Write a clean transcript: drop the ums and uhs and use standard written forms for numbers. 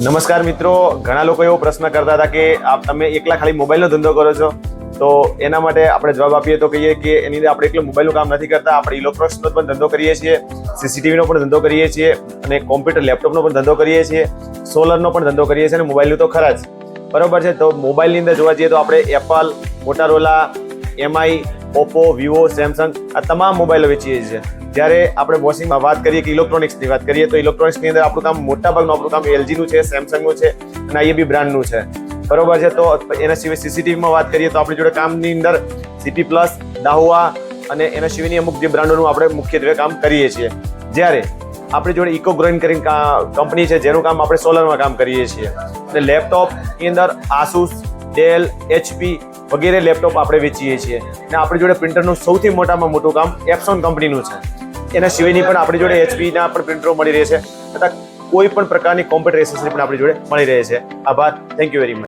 નમસ્કાર મિત્રો, ઘણા લોકો એવો પ્રશ્ન કરતા હતા કે તમે એકલા ખાલી મોબાઈલનો ધંધો કરો છો, તો એના માટે આપણે જવાબ આપીએ તો કહીએ કે એની અંદર આપણે એકલું મોબાઈલનું કામ નથી કરતા, આપણે ઇલેક્ટ્રોનિક્સનો પણ ધંધો કરીએ છીએ, સીસીટીવીનો પણ ધંધો કરીએ છીએ અને કોમ્પ્યુટર લેપટોપનો પણ ધંધો કરીએ છીએ, સોલરનો પણ ધંધો કરીએ છીએ અને મોબાઈલનું તો ખરા જ, બરોબર છે. તો મોબાઈલની અંદર જોવા જઈએ તો આપણે Apple, Motorola, MI, Oppo, Vivo, Samsung આ તમામ મોબાઈલો વેચીએ છીએ. જ્યારે આપણે વોશિંગમાં વાત કરીએ કે ઇલેક્ટ્રોનિક્સની વાત કરીએ તો ઇલેક્ટ્રોનિક્સની અંદર આપણું કામ મોટાભાગનું આપણું કામ એલજીનું છે, સેમસંગનું છે અને આઈએબી બ્રાન્ડનું છે, બરોબર છે. તો એના સિવાય સીસીટીવીમાં વાત કરીએ તો આપણી જોડે કામની અંદર સીપી પ્લસ, દાહુઆ અને એના સિવાયની અમુક જે બ્રાન્ડોનું આપણે મુખ્યત્વે કામ કરીએ છીએ. જ્યારે આપણી જોડે ઇકોગ્રોઈન કરીને કંપની છે જેનું કામ આપણે સોલરમાં કામ કરીએ છીએ. અને લેપટોપની અંદર આસુસ, ડેલ, એચપી વગેરે લેપટોપ આપણે વેચીએ છીએ. અને આપણી જોડે પ્રિન્ટરનું સૌથી મોટામાં મોટું કામ એપ્સોન કંપનીનું છે. એના સિવાયની પણ આપણી જોડે એચપીના પણ પ્રિન્ટરો મળી રહે છે તથા કોઈ પણ પ્રકારની કોમ્પ્યુટર એસેસરી પણ આપણી જોડે મળી રહે છે. આભાર, થેન્ક યુ વેરી મચ.